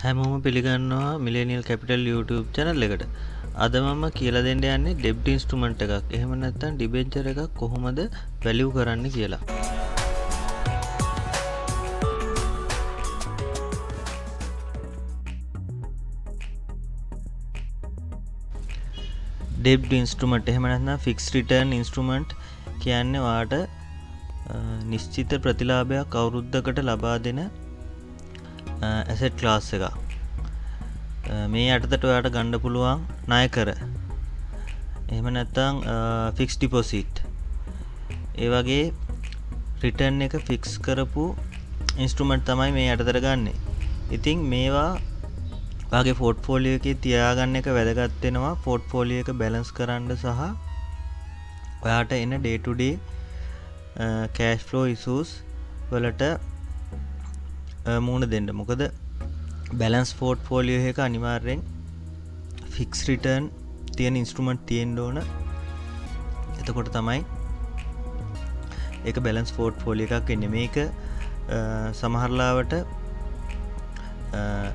හැමෝම පිළිගන්නවා මිලේනියල් capital YouTube channel එකට. අද මම කියලා දෙන්න යන්නේ ඩෙබ්ට් ඉන්ස්ට්‍රුමන්ට් එකක්. එහෙම නැත්නම් ඩිබෙන්චර් එකක් කොහොමද වැලියු කරන්න කියලා. ඩෙබ්ට් ඉන්ස්ට්‍රුමන්ට් එහෙම නැත්නම් ෆික්ස් රිටර්න් ඉන්ස්ට්‍රුමන්ට් කියන්නේ ඔයාට නිශ්චිත ප්‍රතිලාභයක් අවුරුද්දකට ලබා දෙන ඇසෙට් ක්ලාස් එකක්. මේ යටතට ඔයාට ගන්න පුළුවන් ණය කර. එහෙම නැත්නම් ෆික්ස් ඩිපොසිට්. ඒ වගේ රිටර්න් එක ෆික්ස් කරපු ඉන්ස්ට්‍රුමන්ට් තමයි මේ යටතට ගන්නෙ. ඉතින් මේවා ඔයාගේ පෝර්ට්ෆෝලියෝ එකේ තියාගන්න එක වැදගත් වෙනවා පෝර්ට්ෆෝලියෝ එක බැලන්ස් කරන්න සහ ඔයාට එන ඩේ ටු ඩේ කෑෂ් ෆ්ලෝ ඉෂුස් වලට මුහුණ දෙන්න. මොකද බැලන්ස් පෝර්ට්ෆෝලියෝ එක අනිවාර්යෙන් ෆික්ස් රිටර්න් තියෙන ඉන්ස්ට්‍රුමන්ට් තියෙන්න ඕන. එතකොට තමයි ඒක බැලන්ස් පෝර්ට්ෆෝලියෝ එකක් වෙන්නේ. මේක සමහරලාවට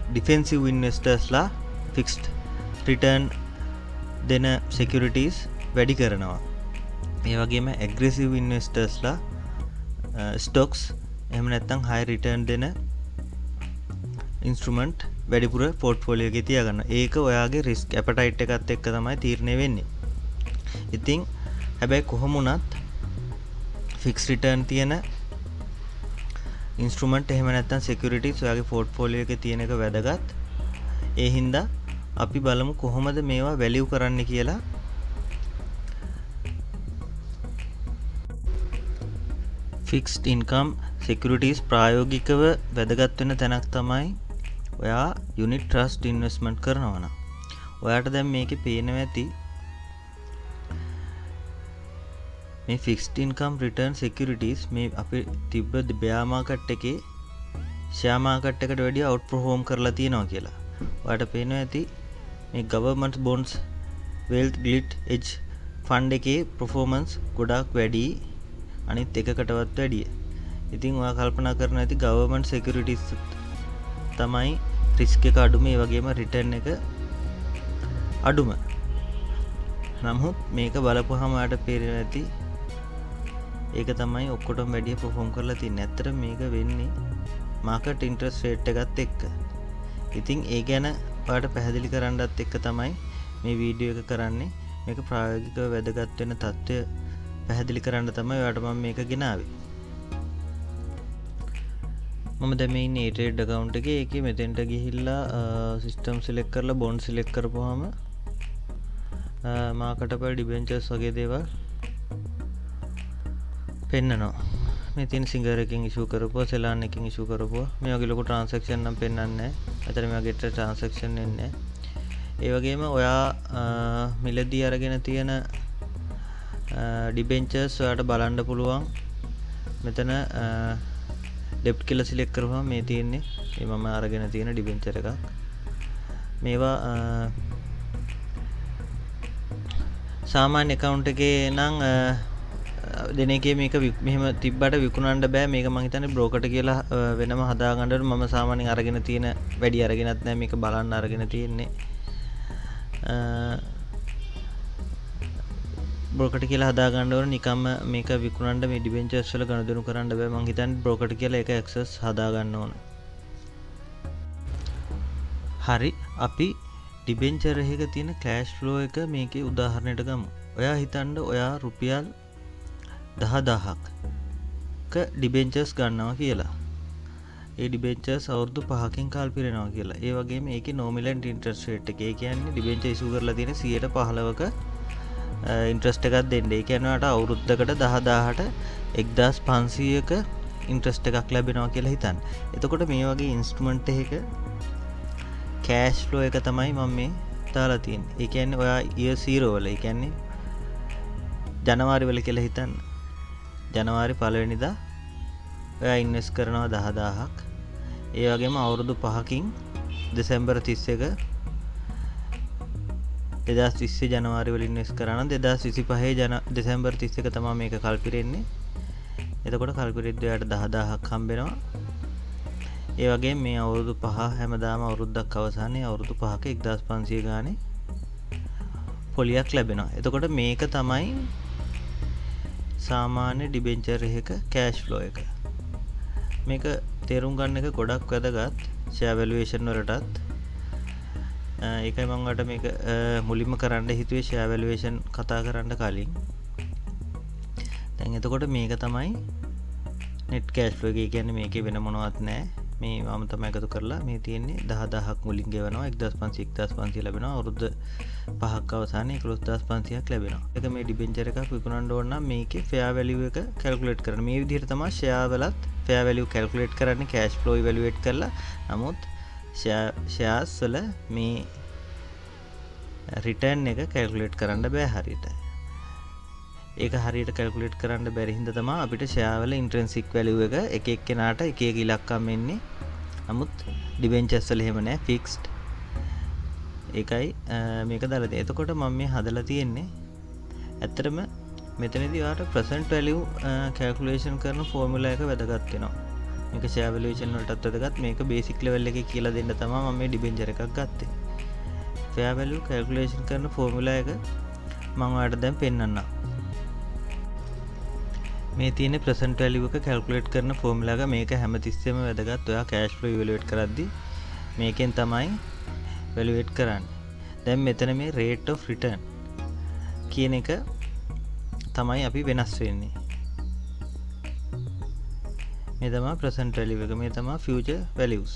ඩිෆෙන්සිව් ඉන්වෙස්ටර්ස්ලා ෆික්ස්ඩ් රිටර්න් දෙන සිකියුරිටීස් වැඩි කරනවා. ඒ වගේම ඇග්‍රෙසිව් ඉන්වෙස්ටර්ස්ලා ස්ටොක්ස් එහෙම නැත්නම් හයි රිටර්න් දෙන ඉන්ස්ට්‍රුමන්ට් වැඩිපුර පෝර්ට්ෆෝලියෝ එකේ තියාගන්න. ඒක ඔයාගේ රිස්ක් ඇපටයිට් එකත් එක්ක තමයි තීරණය වෙන්නේ. ඉතින් හැබැයි කොහොම වුණත් ෆික්ස් රිටර්න් තියෙන ඉන්ස්ට්‍රුමන්ට් එහෙම නැත්නම් සිකියුරිටීස් ඔයාගේ පෝර්ට්ෆෝලියෝ එකේ තියෙන එක වැදගත්. ඒ හින්දා අපි බලමු කොහොමද මේවා වැලියු කරන්න කියලා. ෆික්ස්ඩ් ඉන්කම් සිකියුරිටීස් ප්‍රායෝගිකව වැදගත් වෙන තැනක් තමයි ඔයා යුනිට් ට්‍රස්ට් ඉන්වෙස්ට්මන්ට් කරනවා නම්. ඔයාට දැන් මේකේ පේනවා ඇති මේ ෆික්ස්ඩ් ඉන්කම් රිටර්න් සිකියුරිටීස් මේ අපි තිබ්බ බෙයා මාකට් එකේ ෂෙයා මාකට් එකට වැඩිය අවුට් පර්ෆෝම් කරලා තියෙනවා කියලා. ඔයාට පේනවා ඇති මේ ගවර්න්මන්ට් බොන්ඩ්ස් වෙල්ත් ග්ලිට් එජ් ෆන්ඩ් එකේ පර්ෆෝමන්ස් ගොඩාක් වැඩි අනිත් එකකටවත් වැඩිය. ඉතින් ඔයා කල්පනා කරනවා ඇති ගවර්න්මන්ට් සිකියුරිටීස් තමයි රිස්ක් එක අඩුම, ඒ වගේම රිටර්න් එක අඩුම. නමුත් මේක බලපුවාම ඔයාට පේනවා ඇති ඒක තමයි ඔක්කොටම වැඩිය පර්ෆෝම් කරලා තින්නේ. ඇත්තට මේක වෙන්නේ මාකට් ඉන්ට්‍රස්ට් රේට් එකත් එක්ක. ඉතින් ඒ ගැන ඔයාට පැහැදිලි කරන්නත් එක්ක තමයි මේ වීඩියෝ එක කරන්නේ. මේක ප්‍රායෝගිකව වැදගත් වෙන තත්ත්වය පැහැදිලි කරන්න තමයි ඔයාට මම මේක ගෙනාවේ. මම දැන් මේ ඉන්නේ ට්‍රේඩ් account එකේ. ඒකේ මෙතෙන්ට ගිහිල්ලා සිස්ටම් සිලෙක්ට් කරලා බොන්ඩ් සිලෙක්ට් කරපුවාම මාකටබල් ඩිබෙන්චර්ස් වගේ දේවල් පෙන්නනවා. මේ තියෙන සිංගර් එකකින් ඉෂුව කරපුවා, සෙලාන් එකකින් ඉෂුව කරපුවා. මේ වගේ ලොකු ට්‍රාන්සැක්ෂන් නම් පෙන්නන්නේ නැහැ. අතන මේ වගේ ට්‍රාන්සැක්ෂන් එන්නේ නැහැ. ඒ වගේම ඔයා මිලදී අරගෙන තියෙන ඩිබෙන්චර්ස් ඔයාට බලන්න පුළුවන්. මෙතන ඩෙබ්ට් කියලා සිලෙක්ට් කරපුවම මේ තියෙන්නේ මේ මම අරගෙන තියෙන ඩිබෙන්චර් එකක්. මේවා සාමාන්‍ය account එකේ නම් දෙන එකේ මේක මෙහෙම තිබ්බට විකුණන්න බෑ. මේක මම හිතන්නේ බ්‍රෝකර්ට කියලා වෙනම හදාගන්න ඕනේ. මම සාමාන්‍යයෙන් අරගෙන තියෙන වැඩි අරගෙනත් නැහැ. මේක බලන්න අරගෙන තියෙන්නේ. බ්‍රෝකර්ට කියලා හදාගන්න ඕනේ. නිකම්ම මේක විකුණන්න මේ ඩිබෙන්චර්ස් වල ගනුදෙනු කරන්න බෑ. මම හිතන්නේ බ්‍රෝකර්ට කියලා ඒක ඇක්සස් හදාගන්න ඕන. හරි, අපි ඩිබෙන්චර් එකක තියෙන කෑෂ් ෆ්ලෝ එක මේකේ උදාහරණයට ගමු. ඔයා හිතන්න ඔයා රුපියල් 10000ක ඩිබෙන්චර්ස් ගන්නවා කියලා. ඒ ඩිබෙන්චර්ස් අවුරුදු 5කින් කාල් පිරෙනවා කියලා. ඒ වගේම ඒකේ nominal interest rate එක. ඒ කියන්නේ ඩිබෙන්චර් ඉෂු කරලා තියෙන 15%ක ඉන්ට්‍රස්ට් එකක් දෙන්න. ඒ කියන්නේ ඔයාට අවුරුද්දකට 10000ට 1500ක ඉන්ට්‍රස්ට් එකක් ලැබෙනවා කියලා හිතන්න. එතකොට මේ වගේ ඉන්ස්ට්‍රුමන්ට් එකක කෑෂ් ෆ්ලෝ එක තමයි මම මේ දාලා තියෙන්නේ. ඒ කියන්නේ ඔයා year 0 වල, ඒ කියන්නේ ජනවාරි වල කියලා හිතන්න. ජනවාරි 1 වෙනිදා ඔයා ඉන්වෙස්ට් කරනවා 10000ක්. ඒ වගේම අවුරුදු 5කින් දෙසැම්බර් 31 2020 ජනවාරි වල ඉන්වෙස්ට් කරා නම් 2025 දෙසැම්බර් 31 තමයි මේක කල්පිරෙන්නේ. එතකොට කල්පිරෙද්දී ඔයාට 10000ක් හම්බ වෙනවා. ඒ වගේ මේ අවුරුදු 5 හැමදාම අවුරුද්දක් අවසානයේ අවුරුදු 5ක 1500 ගානේ පොලියක් ලැබෙනවා. එතකොට මේක තමයි සාමාන්‍ය ඩිබෙන්චර් එකක කෑෂ් ෆ්ලෝ එක. මේක තේරුම් ගන්න එක ගොඩක් වැදගත් ෂෙයා වැලුවේෂන් වලටත්. ඒකයි මම ඔයාලට මේක මුලින්ම කරන්න හිතුවේ ෂෙයා වැලුවේෂන් කතා කරන්න කලින්. දැන් එතකොට මේක තමයි net cash flow එක. කියන්නේ මේකේ වෙන මොනවත් නැහැ. මේ මම තමයි එකතු කරලා මේ තියෙන්නේ 10000ක් මුලින් ගෙවනවා 1500 ලැබෙනවා අවුරුදු 5ක් අවසානයේ 11500ක් ලැබෙනවා. ඒක මේ ඩිබෙන්චර් එකක් විකුණන්න ඕන නම් මේකේ fair value එක calculate කරන්න. මේ විදිහට තමයි share වලත් fair value calculate කරන්නේ cash flow evaluate කරලා. නමුත් shares වල මේ return එක calculate කරන්න බෑ හරියට. ඒක හරියට calculate කරන්න බැරි හින්දා තමයි අපිට share වල intrinsic value එක එක්කෙනාට එක ඉලක්කම් එන්නේ. නමුත් debentures වල එහෙම නැහැ fixed. ඒකයි මේක දාලා තියෙන්නේ. එතකොට මම මේ හදලා තියෙන්නේ ඇත්තටම මෙතනදී ඔයාලට present value calculation කරන formula එක වැදගත් වෙනවා. මේක share valuation වලටත් වැදගත්. මේක basic level එකේ කියලා දෙන්න තමයි මම මේ debenture එකක් ගත්තේ. fair value calculation කරන formula එක මම ඔයාලට දැන් පෙන්නන්නම්. මේ තියෙන present value එක calculate කරන formula එක මේක හැමතිස්සෙම වැදගත්. ඔයා cash flow evaluate කරද්දී මේකෙන් තමයි evaluate කරන්නේ. දැන් මෙතන මේ rate of return කියන එක තමයි අපි වෙනස් වෙන්නේ. මේ තමයි present value එක. මේ තමයි future values.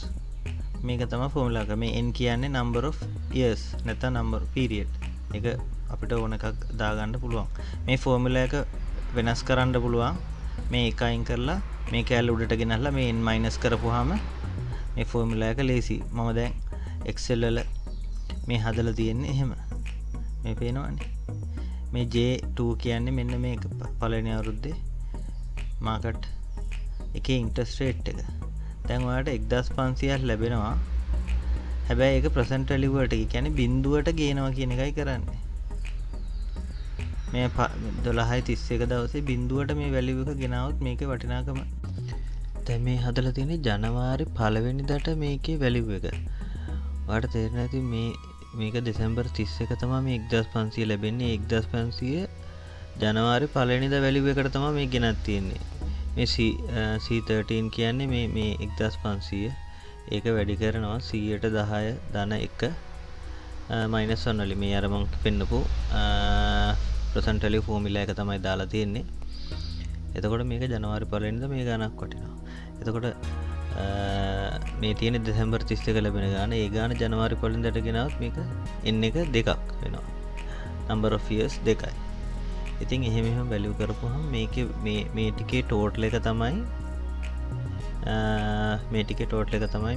මේක තමයි formula එක. මේ n කියන්නේ number of years නැත්නම් number period. ඒක අපිට ඕන එකක් දාගන්න පුළුවන්. මේ formula එක වෙනස් කරන්න පුළුවන්. මේ එක අයින් කරලා මේ කැලේ උඩට ගෙනල්ලා මේ n මයිනස් කරපුවාම මේ ෆෝමියුලා එක ලේසි. මම දැන් Excel වල මේ හදලා තියෙන්නේ එහෙම. මේ පේනවනේ. මේ J2 කියන්නේ මෙන්න මේ පළවෙනි අවුරුද්දේ මාකට් එකේ ඉන්ට්‍රස්ට් රේට් එක. දැන් ඔයාලට 1500ක් ලැබෙනවා. හැබැයි ඒක ප්‍රසන්ට් වැලියු වලට කියන්නේ බිඳුවට ගේනවා කියන එකයි කරන්නේ. මේ 12:31 දවසේ බිඳුවට මේ වැලියු එක ගෙනාවොත් මේකේ වටිනාකම දැන් මේ හදලා තියෙන්නේ ජනවාරි 1 වෙනිදාට මේකේ වැලියු එක. ඔයාලට තේරෙන්නේ නැති මේක දෙසැම්බර් 31 තමයි මේ 1500 ලැබෙන්නේ. 1500 ජනවාරි 1 වෙනිදා වැලියු එකට තමයි මේ ගෙනත් තියෙන්නේ. මේ C13 කියන්නේ මේ 1500 ඒක වැඩි කරනවා 100ට 10 ධන 1 මයිනස් 1 වලින් මේ අර මම පෙන්නපු present value formula එක තමයි දාලා තියෙන්නේ. එතකොට මේක ජනවාරි 1 වෙනිදා මේ ගණක් වටිනවා. එතකොට මේ තියෙන දෙසැම්බර් 31 ලැබෙන ගාන ඒ ගාන ජනවාරි 1 වෙනිදාට ගෙනාවොත් මේක n එක දෙකක් වෙනවා. number of years දෙකයි. ඉතින් එහෙම වැලියු කරපුවහම මේකේ මේ ටිකේ ටෝටල් එක තමයි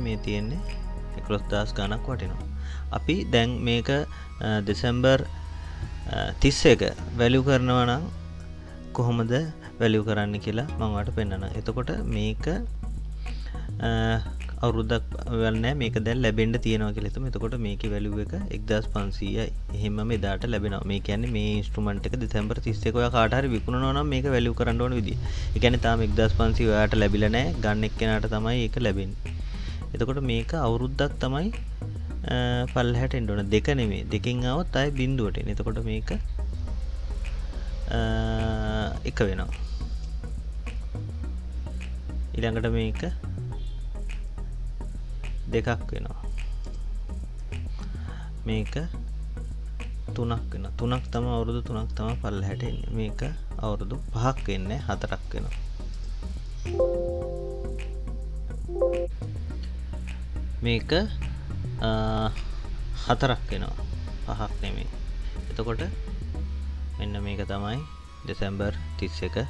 මේ තියෙන්නේ 11000 ගණක් වටිනවා. අපි දැන් මේක දෙසැම්බර් 31 වැලියු කරනවා නම් කොහොමද වැලියු කරන්න කියලා මම ඔයාලට පෙන්නනවා. එතකොට මේක අවුරුද්දක් වෙල් නැහැ මේක දැන් ලැබෙන්න තියෙනවා කියලා හිතමු. එතකොට මේකේ වැලියු එක 1500යි. එහෙමම එදාට ලැබෙනවා. මේ කියන්නේ මේ ඉන්ස්ට්‍රුමන්ට් එක දෙසැම්බර් 31 ඔයා කාට හරි විකුණනවා නම් මේක වැලියු කරන්න ඕන විදිය. ඒ කියන්නේ තාම 1500 ඔයාට ලැබිලා නැහැ. ගන්න එක්කෙනාට තමයි ඒක ලැබෙන්නේ. එතකොට මේක අවුරුද්දක් තමයි පල්ලහැට එන්න ඕන. දෙක නෙමෙයි. දෙකෙන් આવොත් ආයේ බිඳුවට එන. එතකොට මේක එක වෙනවා. ඊළඟට මේක දෙකක් වෙනවා. මේක තුනක් වෙනවා. තුනක් තමයි අවුරුදු 3ක් තමයි පල්ලහැට එන්නේ. මේක අවුරුදු 5ක් වෙන්නේ 4ක් වෙනවා. මේක 4ක් වෙනවා. 5ක් නෙමෙයි. එතකොට මෙන්න මේක තමයි දෙසැම්බර් 31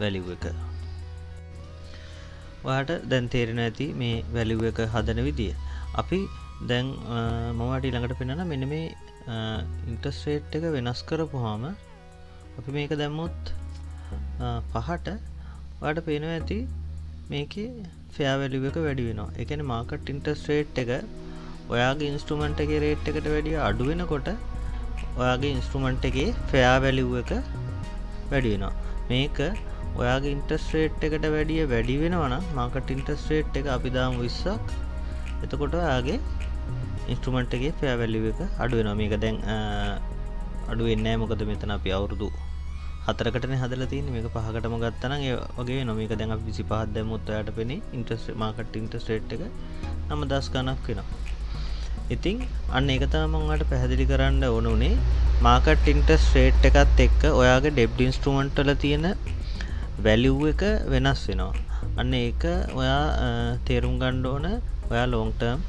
වැලියු එක. ඔයාලට දැන් තේරෙනවා ඇති මේ වැලියු එක හදන විදිය. අපි දැන් මම ඔයාලට ඊළඟට පෙන්නනවා මෙන්න මේ ඉන්ට්‍රස්ට් රේට් එක වෙනස් කරපුවාම අපි මේක දැම්මොත් 5ට ඔයාලට පේනවා ඇති මේකේ ෆෙයා වැලියු එක වැඩි වෙනවා. ඒ කියන්නේ මාකට් ඉන්ට්‍රස්ට් රේට් එක ඔයාගේ ඉන්ස්ට්‍රුමන්ට් එකේ රේට් එකට වැඩිය අඩු වෙනකොට ඔයාගේ ඉන්ස්ට්‍රුමන්ට් එකේ ෆෙයා වැලියු එක වැඩි වෙනවා. මේක ඔයාගේ ඉන්ට්‍රස්ට් රේට් එකට වැඩි වෙනවා නම් මාකට් ඉන්ට්‍රස්ට් රේට් එක අපි දාමු 20ක්. එතකොට ඔයාගේ ඉන්ස්ට්‍රුමන්ට් එකේ ෆෙයා වැලියු එක අඩු වෙනවා. මේක දැන් අඩු වෙන්නේ නැහැ මොකද මෙතන අපි අවුරුදු 4කටනේ හදලා තියෙන්නේ. මේක 5කටම ගත්තා නම් ඒ වගේ වෙනවා. මේක දැන් අපි 25ක් දැම්මොත් ඔයාට පෙනේ ඉන්ට්‍රස්ට් මාකට් ඉන්ට්‍රස්ට් රේට් එක 9000 ගණක් වෙනවා. ඉතින් අන්න ඒක තමයි මම ඔයාලට පැහැදිලි කරන්න ඕන උනේ. මාකට් ඉන්ට්‍රස්ට් රේට් එකත් එක්ක ඔයාගේ ඩෙබ්ට් ඉන්ස්ට්‍රුමන්ට් වල තියෙන වැලියු එක වෙනස් වෙනවා. අන්න ඒක ඔයා තේරුම් ගන්න ඕන. ඔයා ලොන්ග් ටර්ම්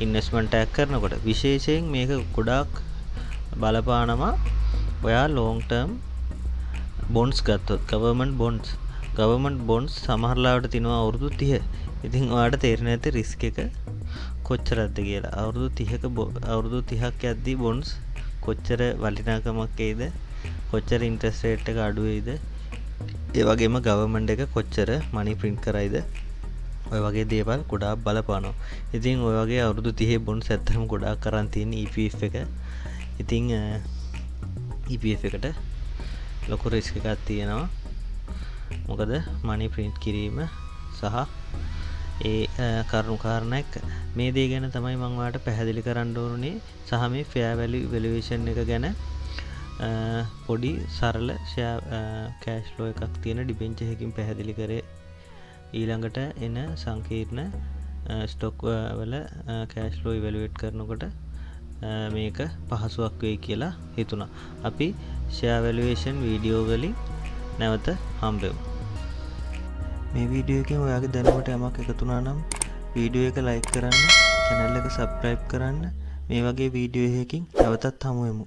ඉන්වෙස්ට්මන්ට් එකක් කරනකොට විශේෂයෙන් මේක ගොඩාක් බලපානවා. ඔයා ලොන්ග් ටර්ම් බොන්ඩ්ස් ගත්තොත් ගවර්න්මන්ට් බොන්ඩ්ස් සමහර ලාවට තිනවා අවුරුදු 30. ඉතින් ඔයාලට තේරෙන්නේ නැති රිස්ක් එක කොච්චරද කියලා. අවුරුදු 30ක් යද්දී බොන්ඩ්ස් කොච්චර වටිනාකමක් එයිද, කොච්චර ඉන්ට්‍රස්ට් රේට් එක අඩු වෙයිද, ඒ වගේම ගවර්න්මන්ට් එක කොච්චර මනි ප්‍රින්ට් කරයිද, ඔය වගේ දේවල් ගොඩාක් බලපානවා. ඉතින් ඔය වගේ අවුරුදු 30 බොන්ඩ්ස් ඇත්තටම ගොඩාක් කරන් තියෙන EPF එක. ඉතින් EPF එකට ලොකු රිස්ක් එකක් තියෙනවා. මොකද මනි ප්‍රින්ට් කිරීම සහ ඒ කරුණු කාරණා එක්ක මේ දේ ගැන තමයි මම ඔයාලට පැහැදිලි කරන්න ඕනේ. සහ මේ ෆෙයා වැලියු ඉවැලුවේෂන් එක ගැන පොඩි සරල කෑෂ් ෆ්ලෝ එකක් තියෙන ඩිබෙන්චර් එකකින් පැහැදිලි කරේ. ඊළඟට එන සංකීර්ණ ස්ටොක් වල කෑෂ් ෆ්ලෝ ඉවැලුවේට් කරනකොට මේක පහසුවක් වෙයි කියලා හිතුණා. අපි ෂෙයා වැලුවේෂන් වීඩියෝ වලින් නැවත හම්බෙමු. මේ වීඩියෝ එකෙන් ඔයාගේ දැනුමට යමක් එකතු වුණා නම් වීඩියෝ එක ලයික් කරන්න, channel එක subscribe කරන්න. මේ වගේ වීඩියෝ එකකින් නැවතත් හමු වෙමු.